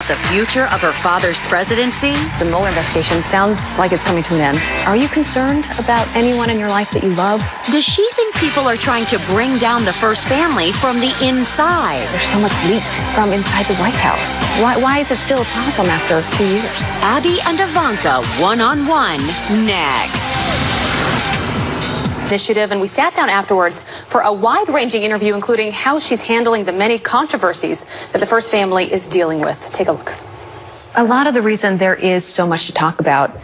The future of her father's presidency? The Mueller investigation sounds like it's coming to an end. Are you concerned about anyone in your life that you love? Does she think people are trying to bring down the first family from the inside? There's so much leaked from inside the White House. Why is it still a problem after 2 years? Abby and Ivanka one-on-one next. Initiative, and we sat down afterwards for a wide-ranging interview, including how she's handling the many controversies that the first family is dealing with. Take a look. A lot of the reason there is so much to talk about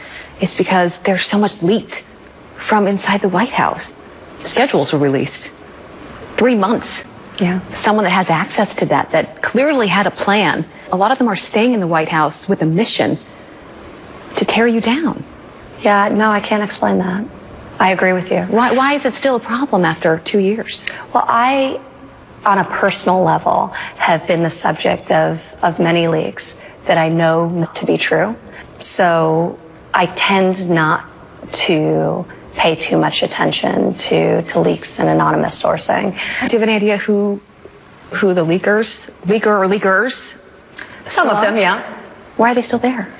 is because there's so much leaked from inside the White House. Schedules were released. 3 months. Yeah. Someone that has access to that clearly had a plan. A lot of them are staying in the White House with a mission to tear you down. Yeah, no, I can't explain that. I agree with you. Why is it still a problem after 2 years? Well, I, on a personal level, have been the subject of many leaks that I know to be true. So I tend not to pay too much attention to leaks and anonymous sourcing. Do you have any idea who the leakers? Some of them, yeah. Why are they still there?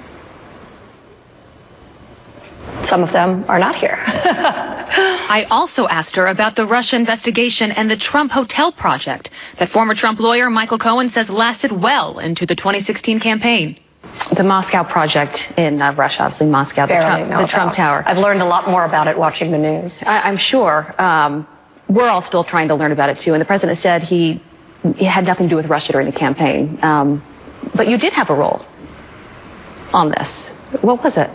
Some of them are not here. I also asked her about the Russia investigation and the Trump hotel project that former Trump lawyer Michael Cohen says lasted well into the 2016 campaign. The Moscow project in Russia, obviously Moscow, the Trump Tower. I've learned a lot more about it watching the news. I'm sure. We're all still trying to learn about it, too. And the president said he had nothing to do with Russia during the campaign. But you did have a role on this. What was it?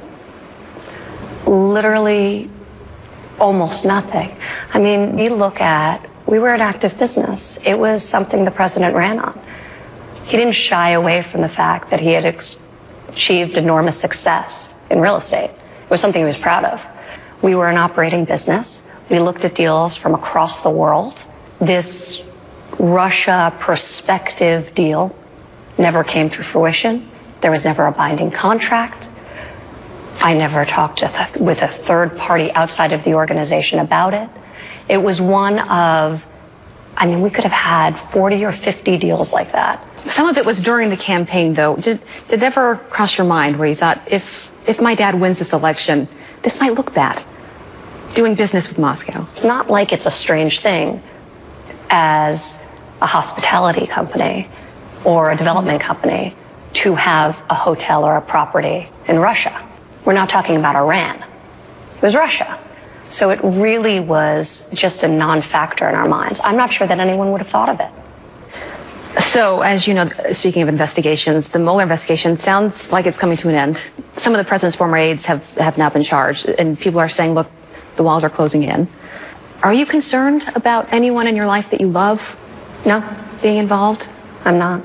Literally almost nothing. I mean, we were an active business. It was something the president ran on. He didn't shy away from the fact that he had achieved enormous success in real estate. It was something he was proud of. We were an operating business. We looked at deals from across the world. This Russia prospective deal never came to fruition. There was never a binding contract. I never talked with a third party outside of the organization about it. It was one of, I mean, we could have had 40 or 50 deals like that. Some of it was during the campaign, though. Did it ever cross your mind where you thought, if my dad wins this election, this might look bad, doing business with Moscow? It's not like it's a strange thing as a hospitality company or a development company to have a hotel or a property in Russia. We're not talking about Iran. It was Russia. So it really was just a non-factor in our minds. I'm not sure that anyone would have thought of it. So, as you know, speaking of investigations, the Mueller investigation sounds like it's coming to an end. Some of the president's former aides have now been charged, and people are saying, look, the walls are closing in. Are you concerned about anyone in your life that you love? No. Being involved? I'm not.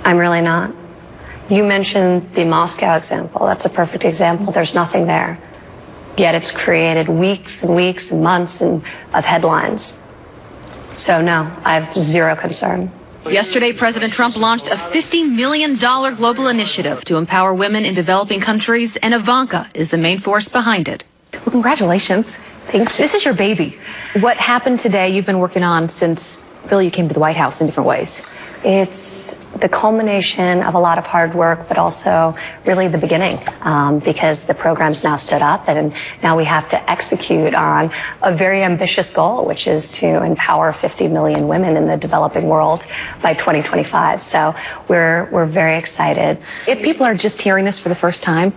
I'm really not. You mentioned the Moscow example. That's a perfect example. There's nothing there. Yet it's created weeks and weeks and months of headlines. So no, I have zero concern. Yesterday, President Trump launched a $50 million global initiative to empower women in developing countries, and Ivanka is the main force behind it. Well, congratulations. Thank you. This is your baby. What happened today you've been working on since really you came to the White House in different ways? It's the culmination of a lot of hard work, but also really the beginning, because the program's now stood up and now we have to execute on a very ambitious goal, which is to empower 50 million women in the developing world by 2025. So we're very excited. If people are just hearing this for the first time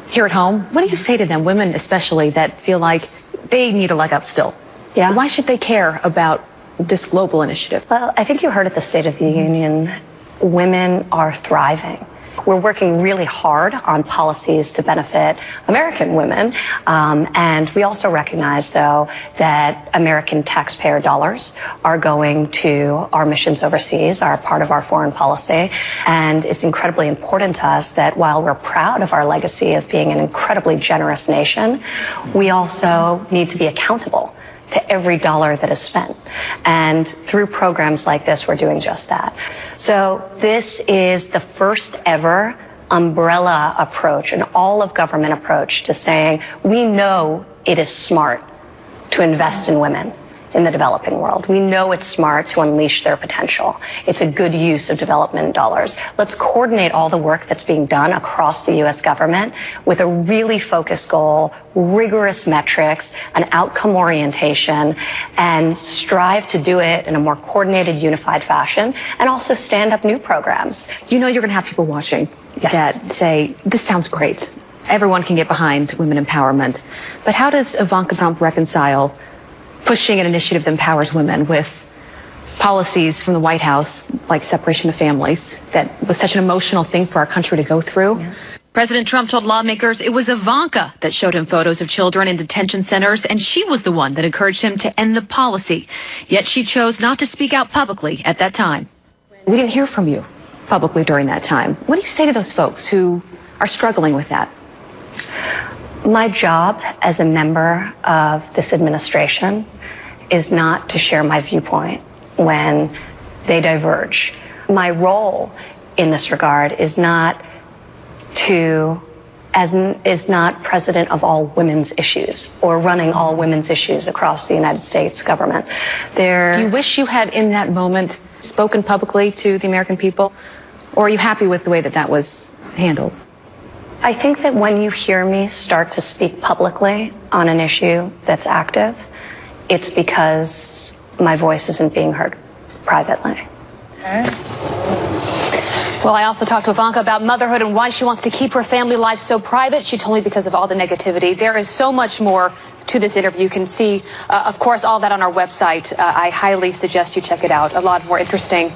here at home, what do you say to them, women especially, that feel like they need a leg up still? Yeah. Why should they care about this global initiative? Well, I think you heard at the State of the Union, women are thriving. We're working really hard on policies to benefit American women. And we also recognize, though, that American taxpayer dollars are going to our missions overseas, are part of our foreign policy. And it's incredibly important to us that while we're proud of our legacy of being an incredibly generous nation, we also need to be accountable to every dollar that is spent. And through programs like this, we're doing just that. So this is the first ever umbrella approach, an all-of-government approach to saying, we know it is smart to invest in women. in the developing world. We know it's smart to unleash their potential. It's a good use of development dollars. Let's coordinate all the work that's being done across the U.S. government with a really focused goal, rigorous metrics, an outcome orientation, and strive to do it in a more coordinated, unified fashion, and also stand up new programs. You know you're going to have people watching that say, this sounds great. Everyone can get behind women empowerment. But how does Ivanka Trump reconcile pushing an initiative that empowers women with policies from the White House, like separation of families, that was such an emotional thing for our country to go through? Yeah. President Trump told lawmakers it was Ivanka that showed him photos of children in detention centers, and she was the one that encouraged him to end the policy. Yet she chose not to speak out publicly at that time. We didn't hear from you publicly during that time. What do you say to those folks who are struggling with that? My job as a member of this administration is not to share my viewpoint when they diverge. My role in this regard is not president of all women's issues or running all women's issues across the United States government. Do you wish you had, in that moment, spoken publicly to the American people? Or are you happy with the way that that was handled? I think that when you hear me start to speak publicly on an issue that's active, it's because my voice isn't being heard privately. Okay. Well, I also talked to Ivanka about motherhood and why she wants to keep her family life so private. She told me because of all the negativity. There is so much more to this interview. You can see, of course, all that on our website. I highly suggest you check it out. A lot more interesting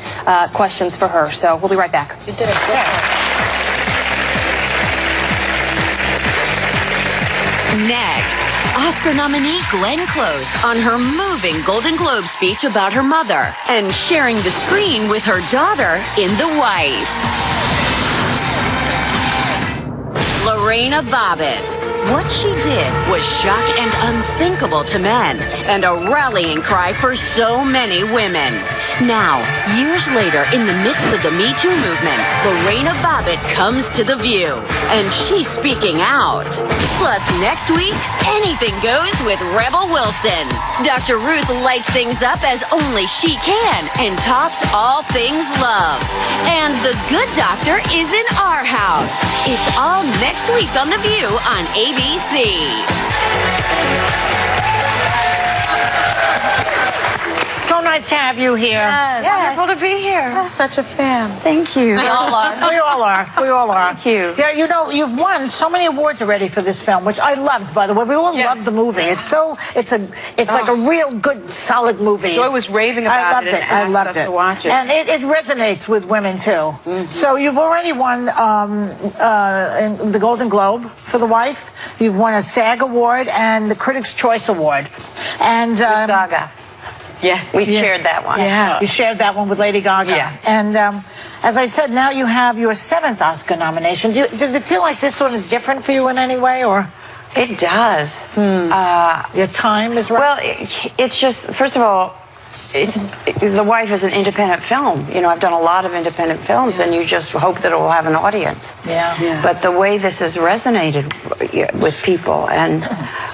questions for her. So we'll be right back. You did it great. Next, Oscar nominee Glenn Close on her moving Golden Globe speech about her mother and sharing the screen with her daughter in The Wife. Lorena Bobbitt. What she did was shock and unthinkable to men and a rallying cry for so many women. Now, years later, in the midst of the Me Too movement, Lorena Bobbitt comes to The View, and she's speaking out. Plus, next week, anything goes with Rebel Wilson. Dr. Ruth lights things up as only she can and talks all things love. And the good doctor is in our house. It's all next week on The View on ABC. So nice to have you here. Yes. Wonderful to be here. Such a fan. Thank you. We all are. We all are. We all are. Thank you. Yeah, you know, you've won so many awards already for this film, which I loved, by the way. We all loved the movie. It's like a real good, solid movie. Joy was raving about it. I loved it. To watch it. And it resonates with women, too. Mm-hmm. So you've already won in the Golden Globe for The Wife. You've won a SAG Award and the Critics' Choice Award. And Gaga. Yes, we shared that one. Yeah, you shared that one with Lady Gaga. Yeah. And as I said, now you have your 7th Oscar nomination. Does it feel like this one is different for you in any way, or? It does. Your time is right? Well, it's just, first of all, The Wife is an independent film. You know, I've done a lot of independent films, and you just hope that it will have an audience. Yeah. But the way this has resonated with people and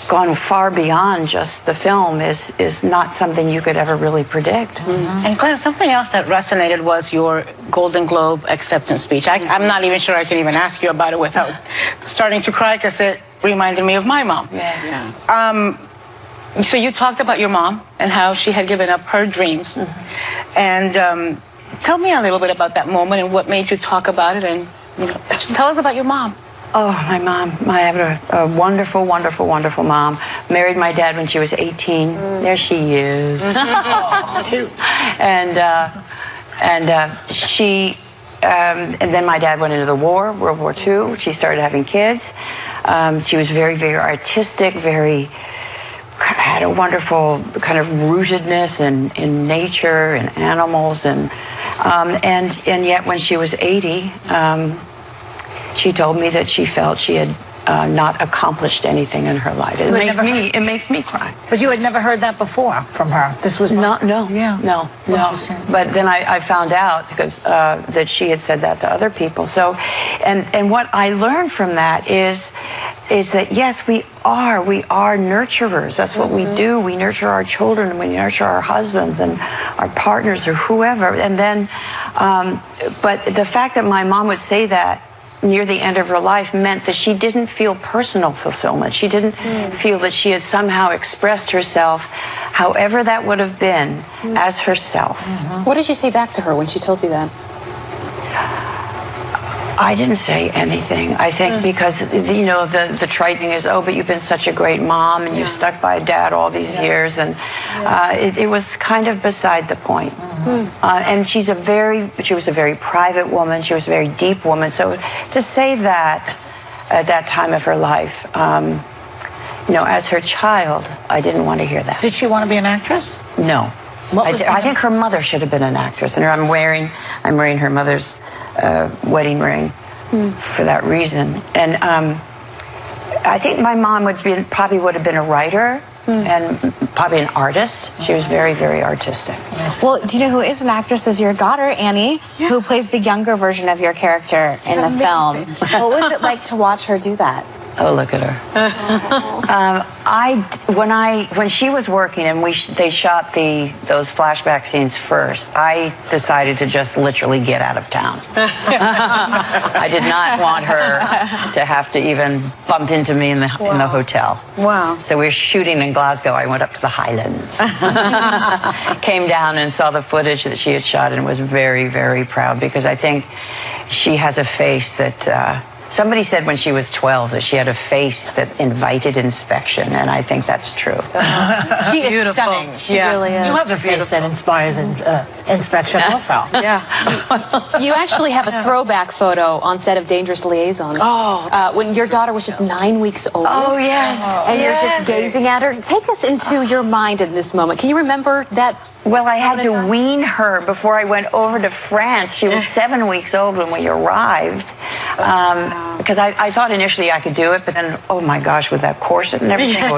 gone far beyond just the film is not something you could ever really predict. Mm-hmm. And Glenn, something else that resonated was your Golden Globe acceptance speech. I'm not even sure I can even ask you about it without starting to cry, because it reminded me of my mom. So you talked about your mom and how she had given up her dreams. Mm-hmm. And tell me a little bit about that moment and what made you talk about it, and just tell us about your mom. Oh, my mom. I have a wonderful, wonderful, wonderful mom. Married my dad when she was 18. There she is. Oh, cute. And then my dad went into the war, World War II. She started having kids. She was very, very artistic, had a wonderful kind of rootedness in nature and animals. And yet when she was 80, she told me that she felt she had not accomplished anything in her life. It makes me cry. But you had never heard that before from her. This was no. Yeah. No. But then I found out because that she had said that to other people. So, and what I learned from that is that yes, we are nurturers. That's what we do. We nurture our children, and we nurture our husbands and our partners or whoever. And then, but the fact that my mom would say that near the end of her life meant that she didn't feel personal fulfillment. She didn't feel that she had somehow expressed herself, however that would have been, as herself. What did you say back to her when she told you that? I didn't say anything. I think because, you know, the trite thing is, oh, but you've been such a great mom and you've stuck by Dad all these years. And it was kind of beside the point. And she was a very private woman. She was a very deep woman. So to say that at that time of her life, you know, as her child, I didn't want to hear that. Did she want to be an actress? No. I think her mother should have been an actress. And I'm wearing her mother's wedding ring for that reason. And I think my mom probably would have been a writer and probably an artist. She was very, very artistic. Well, do you know who is an actress? Is your daughter, Annie, who plays the younger version of your character in the film. What was it like to watch her do that? Oh, look at her. When she was working and they shot those flashback scenes first, I decided to just literally get out of town. I did not want her to have to even bump into me in the hotel. Wow. So we were shooting in Glasgow. I went up to the Highlands, came down and saw the footage that she had shot and was very, very proud because I think she has a face that somebody said when she was 12 that she had a face that invited inspection, and I think that's true. She is stunning. She really is. You have a face that inspires inspection also. Yeah. You actually have a throwback photo on set of Dangerous Liaison. When your daughter was just 9 weeks old. Oh, yes. And you're just gazing at her. Take us into your mind in this moment. Can you remember that? Well, I had to wean her before I went over to France. She was 7 weeks old when we arrived. Because I thought initially I could do it, but then, oh my gosh, with that corset and everything, it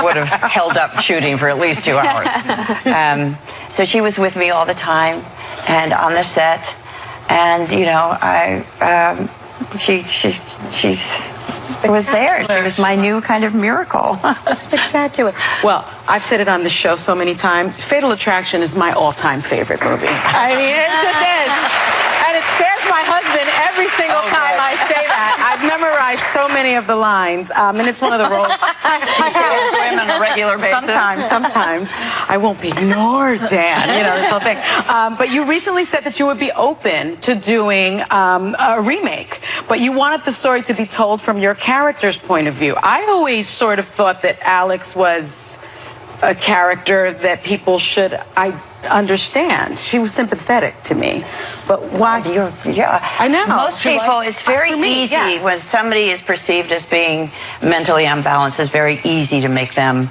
would have held up shooting for at least 2 hours. So she was with me all the time and on the set. And, you know, she was there. She was my new kind of miracle. Spectacular. Well, I've said it on the show so many times. Fatal Attraction is my all-time favorite movie. I mean, it just is. And it scares my husband every single time I say that. I've memorized so many of the lines, and it's one of the roles. You say those women on a regular basis? Sometimes. I won't be ignored, Dan. You know, this whole thing. But you recently said that you would be open to doing a remake, but you wanted the story to be told from your character's point of view. I always sort of thought that Alex was a character that people should understand. She was sympathetic to me. But why? I know. Most people, it's very easy when somebody is perceived as being mentally unbalanced, it's very easy to make them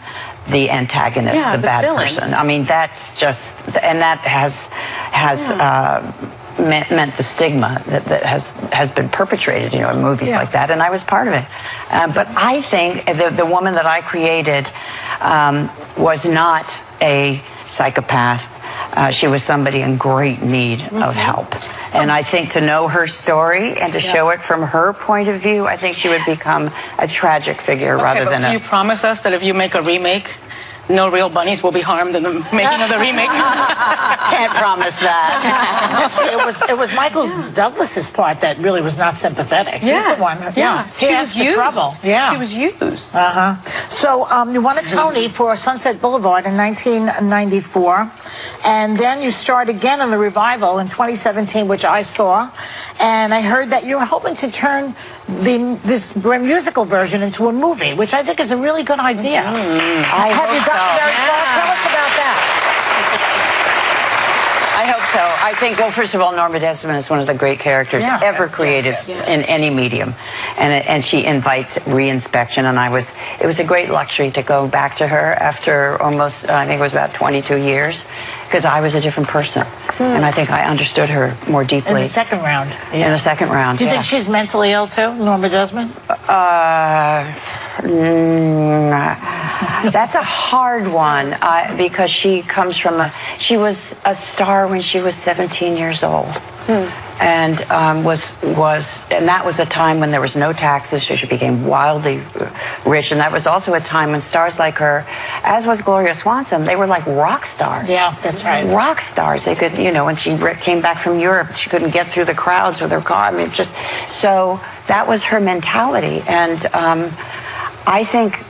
the antagonist, the bad person. I mean, that's just, and that has meant the stigma that has been perpetrated, you know, in movies like that, and I was part of it. But I think the woman that I created was not a psychopath. She was somebody in great need of help. And I think to know her story and to show it from her point of view, I think she would become a tragic figure rather than do you promise us that if you make a remake, no real bunnies will be harmed in the making of the remake? Can't promise that. Actually, it was Michael Douglas's part that really was not sympathetic. He's the one. He was used. Trouble. She was used. So you won a Tony for Sunset Boulevard in 1994, and then you starred again in the revival in 2017, which I saw, and I heard that you were hoping to turn this musical version into a movie, which I think is a really good idea. I hope so. Tell us about that. I hope so. I think, well, first of all, Norma Desmond is one of the great characters ever created in any medium. And she invites reinspection. And it was a great luxury to go back to her after almost, I think it was about 22 years, because I was a different person. And I think I understood her more deeply. In the second round. In the second round, Do you think she's mentally ill too, Norma Desmond? That's a hard one because she comes from she was a star when she was 17 years old. And and that was a time when there was no taxes, so she became wildly rich, and that was also a time when stars like her, as was Gloria Swanson, they were like rock stars. Yeah, that's right. Rock stars. They could, you know, when she came back from Europe, she couldn't get through the crowds with her car. I mean, just so that was her mentality, and I think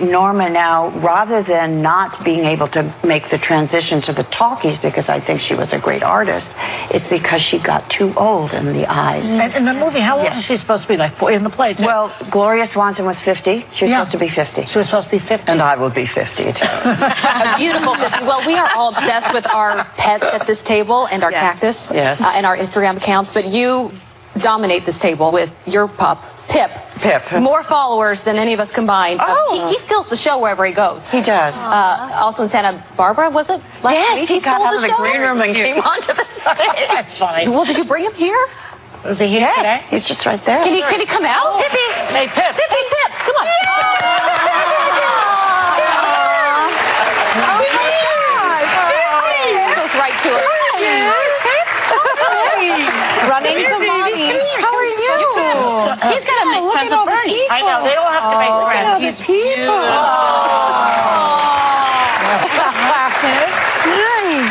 Norma now, rather than not being able to make the transition to the talkies, because I think she was a great artist, it's because she got too old in the eyes. And in the movie, how old is she supposed to be? Like in the play, too? Well, Gloria Swanson was 50. She was supposed to be 50. She was supposed to be 50. And I will be 50, too. A beautiful 50. Well, we are all obsessed with our pets at this table and our cactus and our Instagram accounts, but you dominate this table with your pup, Pip. More followers than any of us combined. He steals the show wherever he goes. He does. Also in Santa Barbara, was it? Yes, he got out of the show? green room and came onto the stage. That's funny. Well, did you bring him here? Was he here today? He's just right there. Can he come out? Pip. Hey, Pip. Hey, Pip, come on. Goes right to her. Running to mommy. How are you? He's got to make friends with Bernie. I know, they all have to make friends. He's beautiful.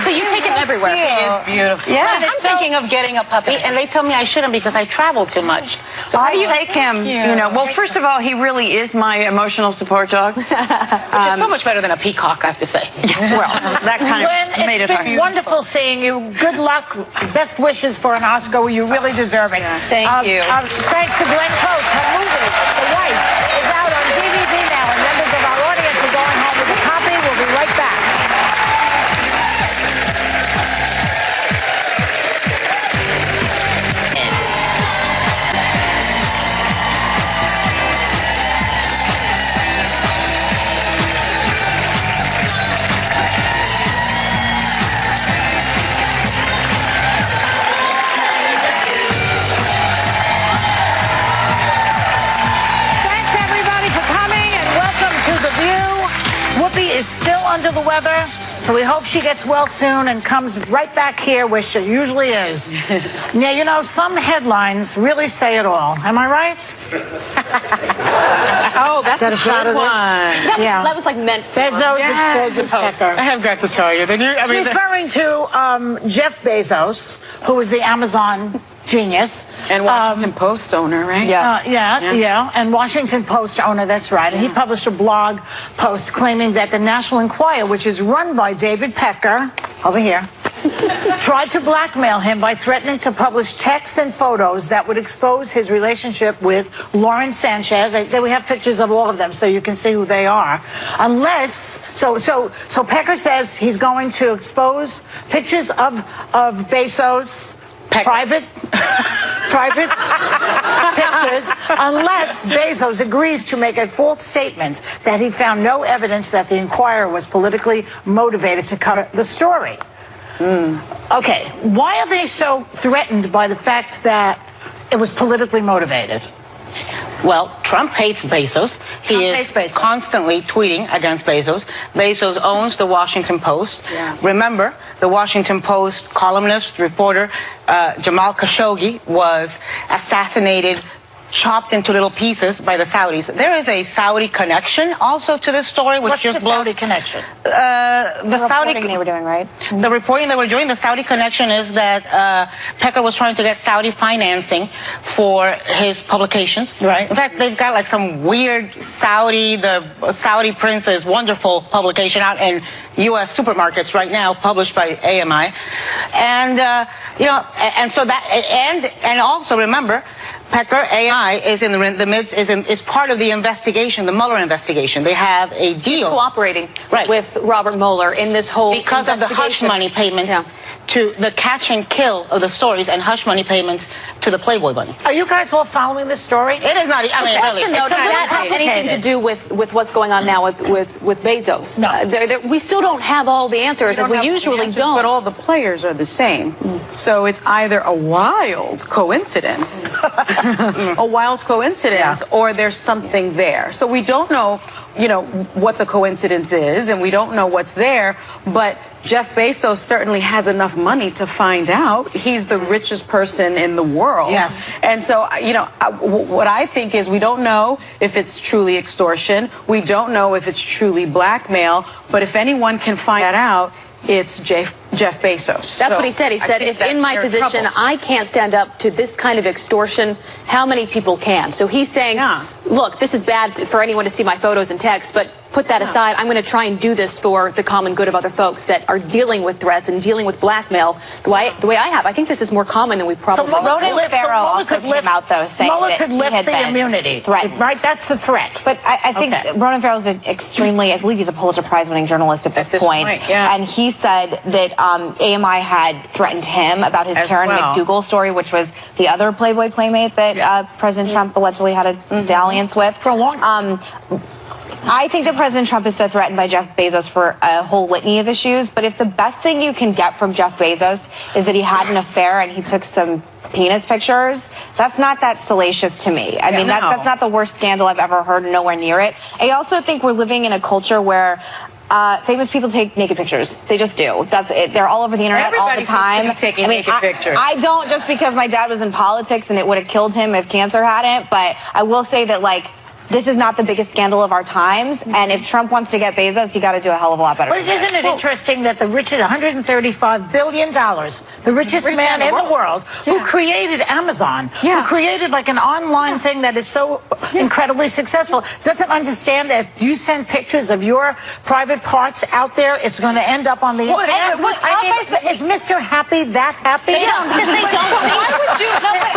So you take him everywhere. He is beautiful. Yeah. And I'm thinking of getting a puppy, and they tell me I shouldn't because I travel too much. So I take him, you know, well, first of all, he really is my emotional support dog. which is so much better than a peacock, I have to say. Well, that kind Glenn, of made it's it been hard. wonderful seeing you. Good luck. Best wishes for an Oscar. You really deserve it. Thank you. Thanks to Glenn Close. Her movie, The Wife, is out on DVD now, and members of our audience are going home with a copy. We'll be right back. Whoopi is still under the weather, so we hope she gets well soon and comes right back here where she usually is. Now, you know, some headlines really say it all. Am I right? Oh, that's Got a a shot good of this? one. That was like meant for Bezos, Yes. it's Pecker. I have got to tell you. It's referring to Jeff Bezos, who is the Amazon genius. And Washington Post owner, right? Yeah, and Washington Post owner, that's right. And he published a blog post claiming that the National Enquirer, which is run by David Pecker, over here, tried to blackmail him by threatening to publish texts and photos that would expose his relationship with Lauren Sanchez. We have pictures of all of them so you can see who they are. Unless, so Pecker says he's going to expose pictures of Bezos' private pictures unless Bezos agrees to make a false statement that he found no evidence that the Enquirer was politically motivated to cover the story. Okay, why are they so threatened by the fact that it was politically motivated? Well, Trump hates Bezos. He is constantly tweeting against Bezos. Bezos owns the Washington Post. Yeah. Remember, the Washington Post columnist, reporter, Jamal Khashoggi was assassinated, chopped into little pieces by the Saudis. There is a Saudi connection also to this story, which What's just the blows. Saudi connection? The reporting they were doing, right? The reporting that we're doing, the Saudi connection is that Pecker was trying to get Saudi financing for his publications. Right. In fact, they've got like some weird the Saudi Prince's wonderful publication out in U.S. supermarkets right now, published by AMI. And, and so that, and also remember, Pecker, AI, is in the midst, is part of the investigation, the Mueller investigation. They have a deal. Cooperating with Robert Mueller in this whole because of the hush money payments to the catch and kill of the stories and hush money payments to the Playboy bunny. Are you guys all following this story? It is not. I mean, really. Does that have anything to do with what's going on now with Bezos? No. We still don't have all the answers, as we usually don't. But all the players are the same. So it's either a wild coincidence, or there's something there. So we don't know, what the coincidence is, and we don't know what's there, but Jeff Bezos certainly has enough money to find out. He's the richest person in the world. Yes. And so, what I think is we don't know if it's truly extortion. We don't know if it's truly blackmail. But if anyone can find that out, it's Jeff Bezos. That's what he said. He said, if in my position I can't stand up to this kind of extortion, how many people can? So he's saying, look, this is bad for anyone to see my photos and texts, but put that aside. I'm going to try and do this for the common good of other folks that are dealing with threats and dealing with blackmail the way I have. I think this is more common than we probably Ronan Farrow also came out, though, saying Mueller that could lift he had the been immunity. threatened. Right? That's the threat. But I think Ronan Farrow's an extremely, I believe he's a Pulitzer Prize-winning journalist at this point. And he said that AMI had threatened him about his Karen McDougal story, which was the other Playboy playmate that President Trump allegedly had a dalliance with. For a long time. I think that President Trump is so threatened by Jeff Bezos for a whole litany of issues, but if the best thing you can get from Jeff Bezos is that he had an affair and he took some penis pictures, that's not that salacious to me. I mean, that's not the worst scandal I've ever heard, nowhere near it. I also think we're living in a culture where famous people take naked pictures. They just do. That's it. They're all over the internet all the time. Taking naked pictures. I don't, just because my dad was in politics and it would have killed him if cancer hadn't, but I will say that, this is not the biggest scandal of our times, and if Trump wants to get Bezos, you got to do a hell of a lot better. Well, isn't it interesting that the richest, $135 billion, the richest man in the world, who created Amazon, who created an online thing that is so incredibly successful, doesn't understand that if you send pictures of your private parts out there, it's going to end up on the internet? Is Mr. Happy that happy? Because they don't think. Why would you? No, but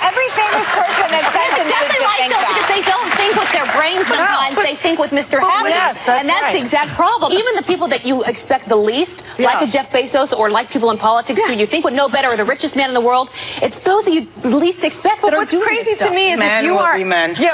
every famous person that sends him because they don't think with their brains sometimes. They think with Mr. Happy. Yes, and that's the exact problem. Even the people that you expect the least, like a Jeff Bezos or like people in politics who you think would know better, or the richest man in the world, it's those that you least expect that are doing What's crazy this to me is if you are...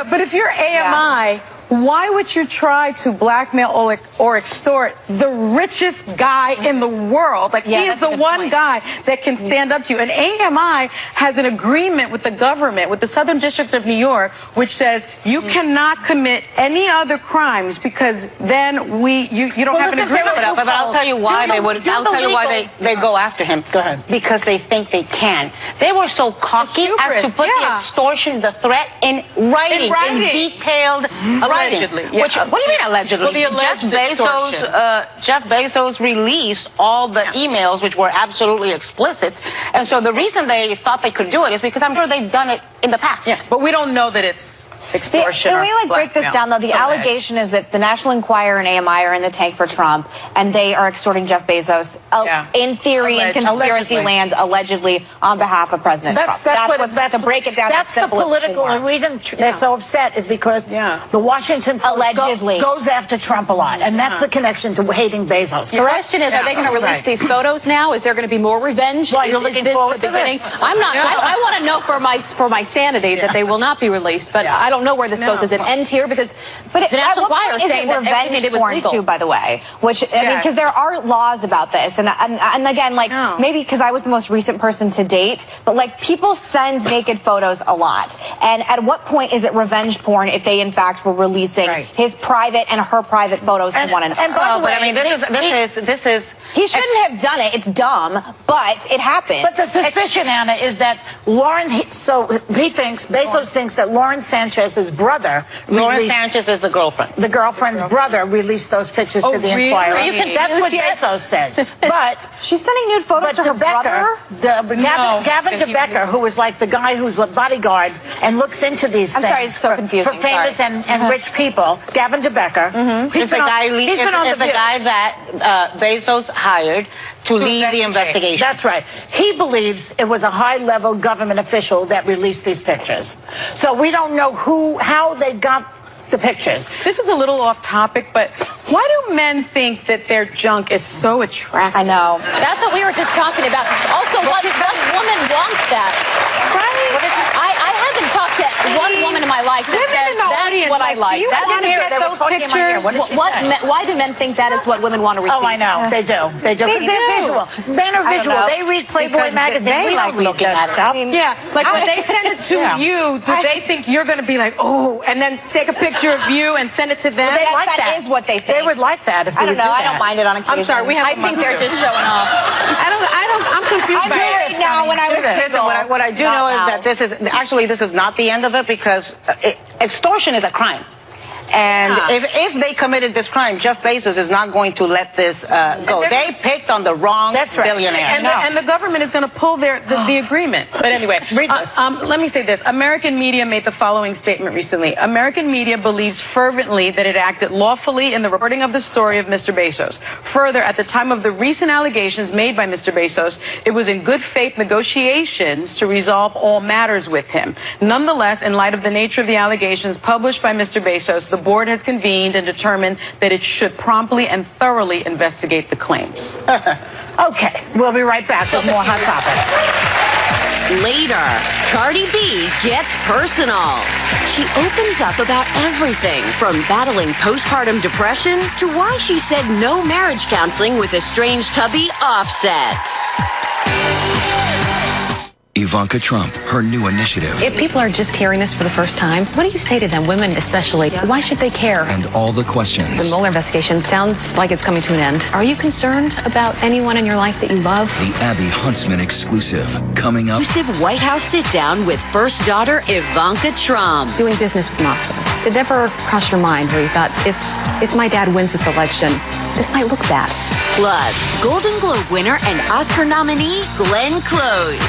but if you're AMI... Why would you try to blackmail or extort the richest guy in the world? He is the one guy that can stand up to you. And AMI has an agreement with the government, with the Southern District of New York, which says you cannot commit any other crimes because then you don't have an agreement. But I'll tell you why they would. I'll tell you why they go after him. Go ahead. Because they think they can. They were so cocky as to put the extortion, the threat in writing, in detailed. Allegedly. What do you mean allegedly? Well, the alleged Jeff Bezos released all the emails, which were absolutely explicit. And so the reason they thought they could do it is because I'm sure they've done it in the past. Yeah, but we don't know that it's extortion. Can we break this down, though? The allegation is that the National Enquirer and AMI are in the tank for Trump, and they are extorting Jeff Bezos, in theory, in conspiracy land, allegedly on behalf of President Trump. To break it down. That's the political. The reason they're so upset is because the Washington Post goes after Trump a lot, and that's the connection to hating Bezos. The question is, are they going to release these photos now? Is there going to be more revenge? Well, you're looking forward to this. I'm not. I want to know for my sanity that they will not be released, but I don't know where this goes. Does it end here? Because the National Enquirer is saying that everything they did was legal. Too, by the way, which I mean, because there are laws about this, and again, maybe because I was the most recent person to date, but people send naked photos a lot, and at what point is it revenge porn if they in fact were releasing his private and her private photos to one another? And by the way, I mean, this is he shouldn't have done it. It's dumb, but it happened. But the suspicion, Anna, is that Bezos thinks that Lauren Sanchez's brother. Lauren Sanchez is the girlfriend. The girlfriend's brother released those pictures to the Enquirer. That's what Bezos says. But she's sending nude photos to her brother? Gavin DeBecker, who is like the guy who's a bodyguard and looks into these things. I'm sorry, it's so confusing. For famous and rich people. Gavin DeBecker. He's the guy that Bezos hired to lead the investigation. That's right. He believes it was a high-level government official that released these pictures. So we don't know how they got the pictures. This is a little off topic, but why do men think that their junk is so attractive? I know. That's what we were just talking about. Also, what woman wants that? Right? I haven't talked to one woman in my life that says that's what I like. I That's want to get those pictures. why do men think that is what women want to receive? Oh, I know. They do. They do. Because they're visual. Men are visual. They read Playboy magazine. They like looking at stuff. Yeah, like when they send it to you, do they think you're going to be like, oh, and then take a picture of you and send it to them? They like that is what they think. They would like that if they I don't would know. do I don't that. mind it on occasion. I'm sorry, we have. I think they're just showing off. I'm confused I'm by married this. now. When I was Listen, what I do know is that this is not the end of it, because extortion is a crime. And if they committed this crime, Jeff Bezos is not going to let this go. They picked on the wrong billionaire. And the government is going to pull the agreement. But anyway, Read this. Let me say this. American media made the following statement recently. American media believes fervently that it acted lawfully in the reporting of the story of Mr. Bezos. Further, at the time of the recent allegations made by Mr. Bezos, it was in good faith negotiations to resolve all matters with him. Nonetheless, in light of the nature of the allegations published by Mr. Bezos, the board has convened and determined that it should promptly and thoroughly investigate the claims. Okay, we'll be right back with more Hot Topic. Later, Cardi B gets personal. She opens up about everything from battling postpartum depression to why she said no marriage counseling with estranged hubby Offset. Ivanka Trump, her new initiative. If people are just hearing this for the first time, what do you say to them, women especially? Why should they care? And all the questions. The Mueller investigation sounds like it's coming to an end. Are you concerned about anyone in your life that you love? The Abby Huntsman exclusive. Coming up. Exclusive White House sit-down with first daughter Ivanka Trump. Doing business with Moscow. Did it ever cross your mind where you thought, if my dad wins this election, this might look bad? Plus, Golden Globe winner and Oscar nominee Glenn Close.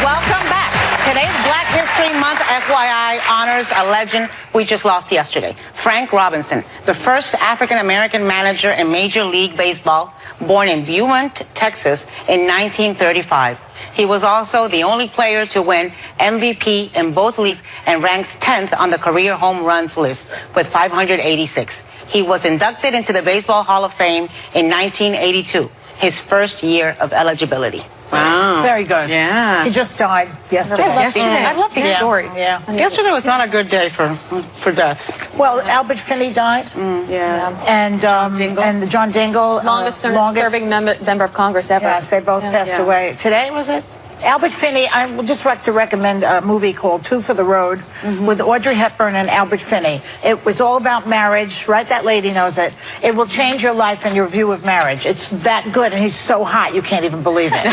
Welcome back. Today's Black History Month FYI honors a legend we just lost yesterday, Frank Robinson, the first African-American manager in Major League Baseball, born in Beaumont, Texas in 1935. He was also the only player to win MVP in both leagues and ranks 10th on the career home runs list with 586. He was inducted into the Baseball Hall of Fame in 1982, his first year of eligibility. Wow. Very good. Yeah. He just died yesterday. I love these stories. Yeah. Yesterday was not a good day for deaths. Well, Albert Finney died. Yeah. And John Dingell. Longest serving member of Congress ever. Yes, they both passed away. Today, was it? Albert Finney, I would just like to recommend a movie called Two for the Road with Audrey Hepburn and Albert Finney. It was all about marriage, right? That lady knows it. It will change your life and your view of marriage. It's that good, and he's so hot, you can't even believe it.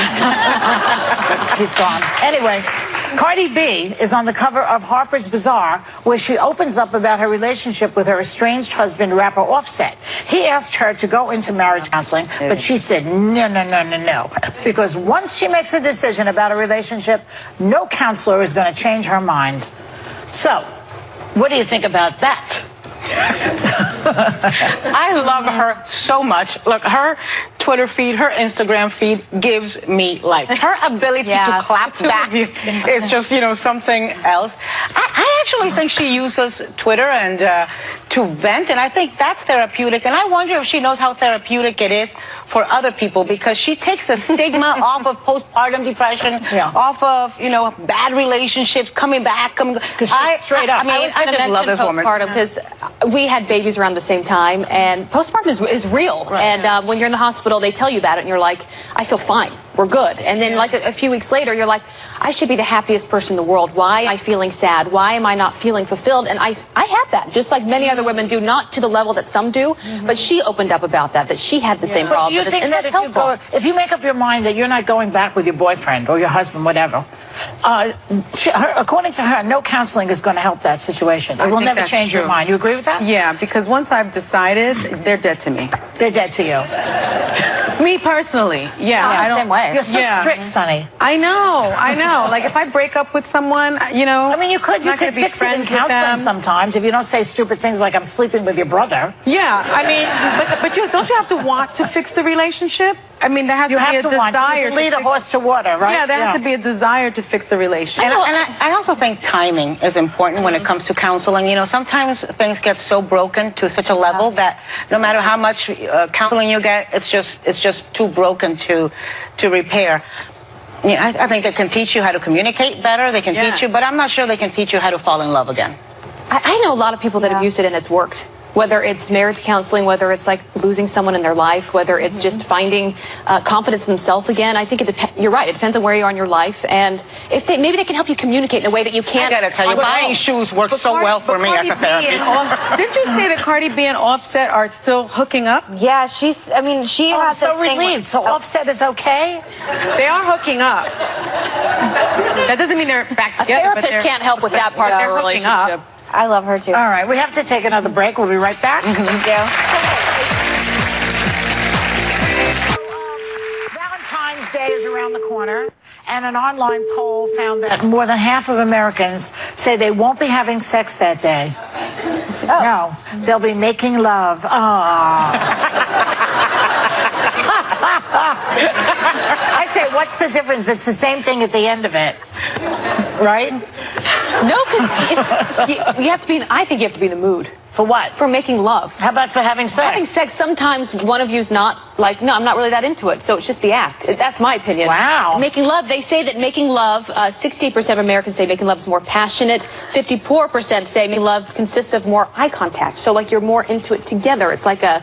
He's gone. Anyway, Cardi B is on the cover of Harper's Bazaar, where she opens up about her relationship with her estranged husband, rapper Offset. He asked her to go into marriage counseling, but she said no. Because once she makes a decision about a relationship, no counselor is going to change her mind. So, what do you think about that? I love her so much. Look, her Twitter feed, her Instagram feed gives me life. Her ability to clap back is just, something else. I actually think she uses Twitter and to vent, and I think that's therapeutic. And I wonder if she knows how therapeutic it is for other people, because she takes the stigma off of postpartum depression, off of, bad relationships, coming back. Straight up. I just love this woman. Postpartum, because we had babies around the same time, and postpartum is real. Right. And when you're in the hospital, they tell you about it, and you're like, I feel fine. We're good. And then like a few weeks later, you're like, I should be the happiest person in the world. Why am I feeling sad? Why am I not feeling fulfilled? And I had that, just like many other women do, not to the level that some do, but she opened up about that she had the same problem. Do you think that if you make up your mind that you're not going back with your boyfriend or your husband, whatever, according to her, no counseling is going to help that situation. It will never change your mind. You agree with that? Yeah, because once I've decided, they're dead to me. They're dead to you. Me personally, yeah. Same way. You're so strict, Sonny. I know. Like if I break up with someone, I mean, you could fix it in counseling sometimes if you don't say stupid things like I'm sleeping with your brother. Yeah, I mean, but don't you have to want to fix the relationship? I mean, there has to be a desire to lead a horse to water, right? Yeah, there has to be a desire to fix the relationship. And I also think timing is important when it comes to counseling. You know, sometimes things get so broken to such a level that no matter how much counseling you get, it's just too broken to repair. Yeah, I think they can teach you how to communicate better. They can teach you, but I'm not sure they can teach you how to fall in love again. I know a lot of people that have used it and it's worked. Whether it's marriage counseling, whether it's like losing someone in their life, whether it's just finding confidence in themselves again. I think you're right. It depends on where you are in your life, and if maybe they can help you communicate in a way that you can't. I gotta tell you, buying shoes works so well for me as a therapist. Didn't you say that Cardi B and Offset are still hooking up? Yeah, she has so this thing. relieved. So Offset is okay? They are hooking up. That doesn't mean they're back together. A therapist can't help with that part of the relationship. I love her too. All right, we have to take another break. We'll be right back. Valentine's Day is around the corner, and an online poll found that more than half of Americans say they won't be having sex that day. No, they'll be making love. I say, what's the difference? It's the same thing at the end of it, right? No, because you have to be. I think you have to be in the mood. For what? For making love. How about for having sex? Having sex, sometimes one of you's not like, no, I'm not really that into it. So it's just the act. That's my opinion. Wow. Making love, they say that making love, 60% of Americans say making love is more passionate. 54% say making love consists of more eye contact. So like you're more into it together. It's like a,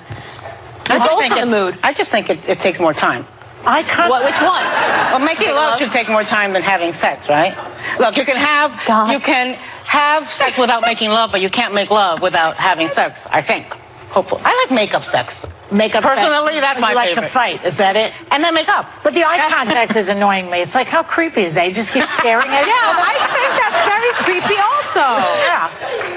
you're both in the mood. I just think it takes more time. Eye contact? Which one? Well, making love should take more time than having sex, right? Look, you can have sex without making love, but you can't make love without having sex, I think. Hopefully. I like makeup sex. Makeup Personally, sex. that's my You like favorite. to fight, is that it? And then make up. But the eye contact is annoying me. It's like, how creepy is that? You just keep staring at each other? I think that's very creepy also. Yeah,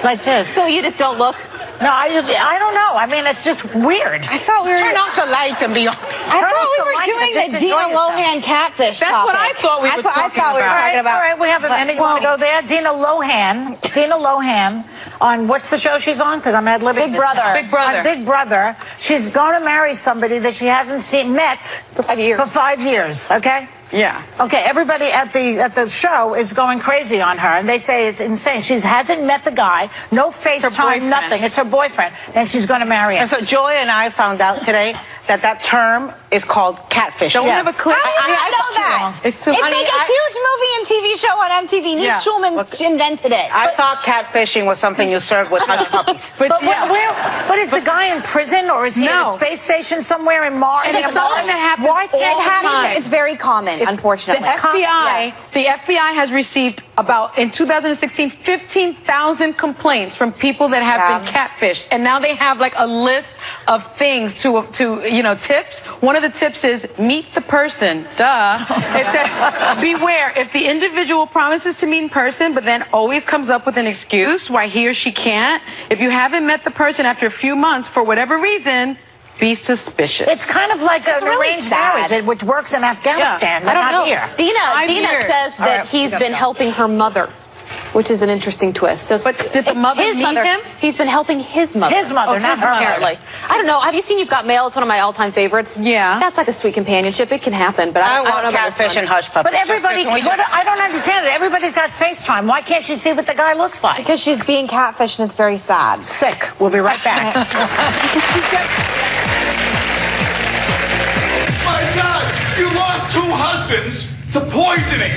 like this. So you just don't look? No, I don't know. I mean, it's just weird. I thought we were. Turn off the lights and be on. I thought we were doing the Dina Lohan catfish. That's what I thought we were talking about. All right, we have a minute. You want to go there? Dina Lohan on what's the show she's on? Because I'm ad libbing. Big Brother. Big Brother. On Big Brother. She's going to marry somebody that she hasn't met for 5 years. For 5 years. Okay. Yeah. Okay, everybody at the show is going crazy on her, and they say it's insane. She hasn't met the guy, no FaceTime, nothing. It's her boyfriend, and she's going to marry him. And so Joy and I found out today that term is called catfish. Don't have a clue. How did you know that? It's like a huge movie and TV show on MTV. Nick Schulman invented it. I thought catfishing was something you served with hush puppies. But is the guy in prison, or is he in a space station somewhere in Mars? And it's something that happens Why can't all the time. It's very common, unfortunately. The FBI has received in 2016, 15,000 complaints from people that have been catfished, and now they have like a list of things to tips. One of the tips is meet the person. Duh. It says beware if the individual promises to meet in person, but then always comes up with an excuse why he or she can't. If you haven't met the person after a few months for whatever reason, be suspicious. It's kind of like an arranged marriage, which works in Afghanistan, but not here. Dina says that he's been helping her mother, which is an interesting twist. So, but did the mother meet him? He's been helping his mother. His mother, not her. Apparently. I don't know. Have you seen You've Got Mail? It's one of my all-time favorites. Yeah. That's like a sweet companionship. It can happen, but I don't know about catfish and hush puppies. But everybody, I don't understand it. Everybody's got FaceTime. Why can't she see what the guy looks like? Because she's being catfished and it's very sad. Sick. We'll be right back. My God, you lost 2 husbands to poisoning.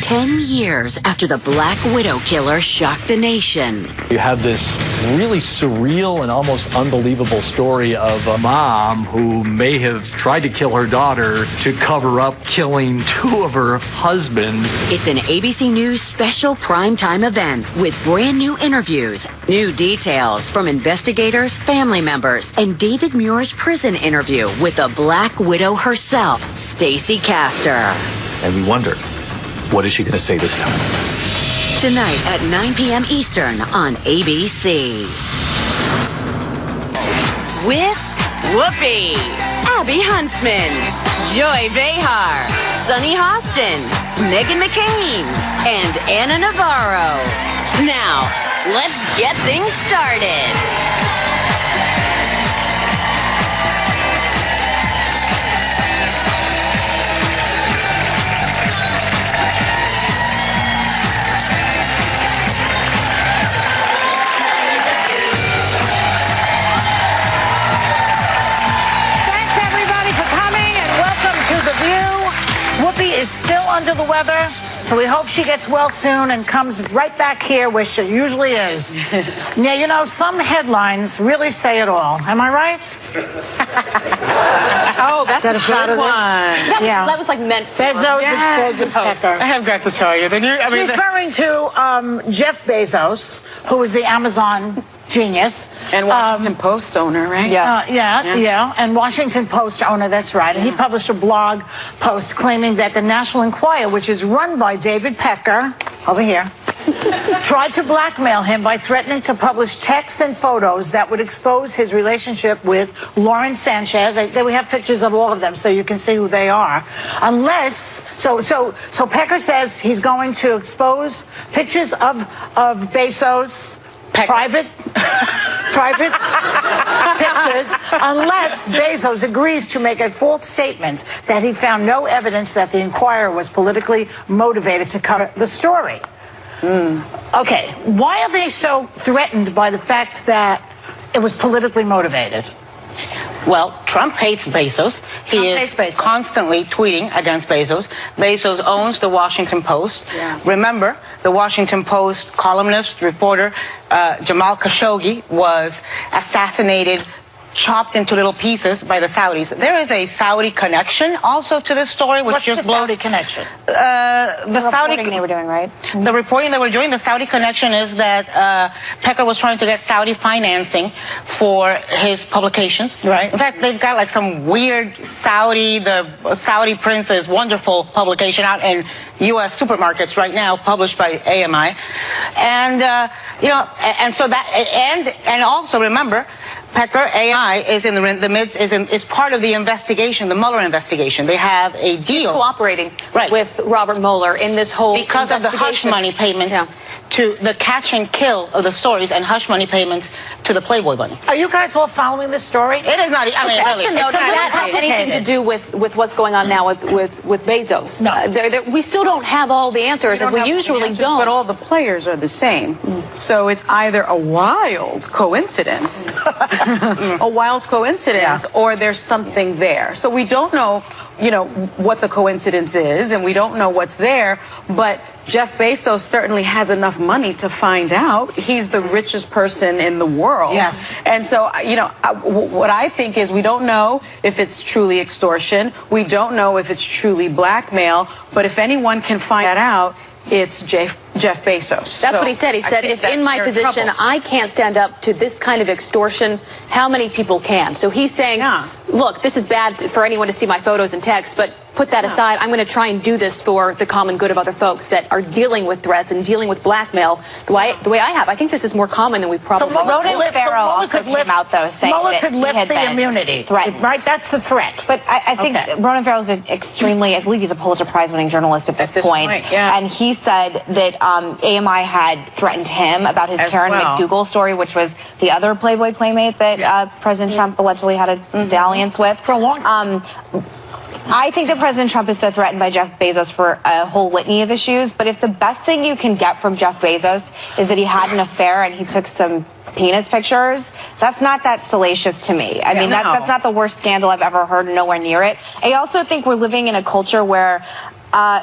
10 years after the Black Widow killer shocked the nation. You have this really surreal and almost unbelievable story of a mom who may have tried to kill her daughter to cover up killing 2 of her husbands. It's an ABC News special primetime event with brand new interviews, new details from investigators, family members, and David Muir's prison interview with the Black Widow herself, Stacey Castor. And we wonder, what is she going to say this time? Tonight at 9 p.m. Eastern on ABC. With Whoopi, Abby Huntsman, Joy Behar, Sunny Hostin, Meghan McCain, and Anna Navarro. Now, let's get things started. still under the weather, so we hope she gets well soon and comes right back here where she usually is. Now, you know, some headlines really say it all. Am I right? Oh, that's Got a a shot good of one. this? That was like meant for Bezos, Yes. it's Pecker. I have got to tell you. It's referring to Jeff Bezos, who is the Amazon genius. And Washington Post owner, right? Yeah, and Washington Post owner, that's right. And he published a blog post claiming that the National Enquirer, which is run by David Pecker, over here, tried to blackmail him by threatening to publish texts and photos that would expose his relationship with Lauren Sanchez. We have pictures of all of them so you can see who they are. Unless, so Pecker says he's going to expose pictures of Bezos' private pictures unless Bezos agrees to make a false statement that he found no evidence that the Enquirer was politically motivated to cover the story. Okay, why are they so threatened by the fact that it was politically motivated? Well, Trump hates Bezos. He is constantly tweeting against Bezos. Bezos owns the Washington Post. Yeah. Remember, the Washington Post columnist, reporter, Jamal Khashoggi was assassinated, chopped into little pieces by the Saudis. There is a Saudi connection also to this story, which What's just the blows. Saudi connection? The Saudi they were doing, right? The reporting they were doing, the Saudi connection is that Pecker was trying to get Saudi financing for his publications. Right. In fact, they've got like some weird the Saudi Prince's wonderful publication out in U.S. supermarkets right now, published by AMI, and and also remember, Pecker AI is in the midst is part of the investigation, the Mueller investigation. They have a deal cooperating with Robert Mueller in this whole because of the hush money payments to the catch and kill of the stories and hush money payments to the Playboy bunny. Are you guys all following this story? It is not. I mean, really. Does that have anything to do with what's going on now with Bezos? No. We still don't have all the answers, as we usually don't. But all the players are the same. So it's either a wild coincidence, or there's something there. So we don't know, what the coincidence is, and we don't know what's there, but Jeff Bezos certainly has enough money to find out. He's the richest person in the world. Yes. And so, what I think is we don't know if it's truly extortion. We don't know if it's truly blackmail. But if anyone can find that out, it's Jeff Bezos. That's what he said. He said, if in my position I can't stand up to this kind of extortion, how many people can? So he's saying, look, this is bad for anyone to see my photos and texts, but put that aside. I'm going to try and do this for the common good of other folks that are dealing with threats and dealing with blackmail the way I have. I think this is more common than we probably know. Ronan Farrow also came out, though, saying that could lift the immunity. Threatened. Right? That's the threat. But I think Ronan Farrow is an extremely, I believe he's a Pulitzer Prize-winning journalist at this point. And he said that AMI had threatened him about his Karen McDougal story, which was the other Playboy playmate that President Trump allegedly had a dalliance with. For a long time. I think that President Trump is so threatened by Jeff Bezos for a whole litany of issues. But if the best thing you can get from Jeff Bezos is that he had an affair and he took some penis pictures, that's not that salacious to me. I mean, that's not the worst scandal I've ever heard, nowhere near it. I also think we're living in a culture where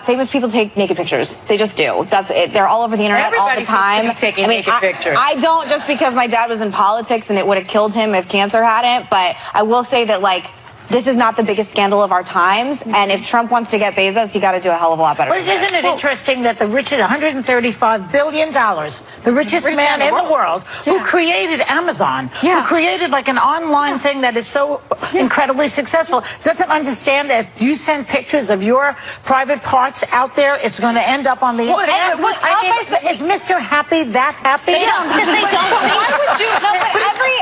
famous people take naked pictures. They just do. That's it. They're all over the internet all the time. Seems to be taking naked pictures. I don't just because my dad was in politics and it would have killed him if cancer hadn't, but I will say that, this is not the biggest scandal of our times, and if Trump wants to get Bezos, you got to do a hell of a lot better. Well, isn't it interesting that the richest, $135 billion, the richest man in the world, who created Amazon, who created an online thing that is so incredibly successful, doesn't understand that if you send pictures of your private parts out there, it's going to end up on the internet? Is Mr. Happy that happy? They don't think. Why would you? No, but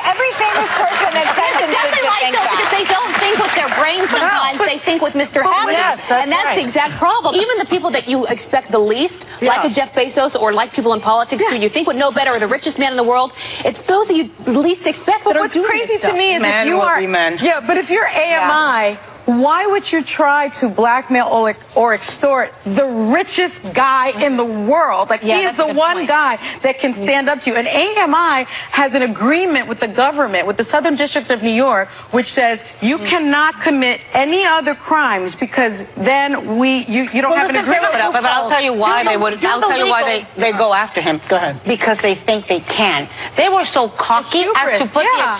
every famous person that says It's exactly right, though, because they don't think with their brains sometimes. They think with Mr. Happy. Yes, and that's the exact problem. Even the people that you expect the least, like a Jeff Bezos or like people in politics who you think would know better or the richest man in the world, it's those that you least expect that are doing this stuff. What's crazy to me is if you are... but if you're AMI... why would you try to blackmail or extort the richest guy in the world? Like, he is the one guy that can stand up to you. And AMI has an agreement with the government, with the Southern District of New York, which says you cannot commit any other crimes because then you don't have an agreement. But I'll tell you why they go after him. Go ahead. Because they think they can. They were so cocky as to put the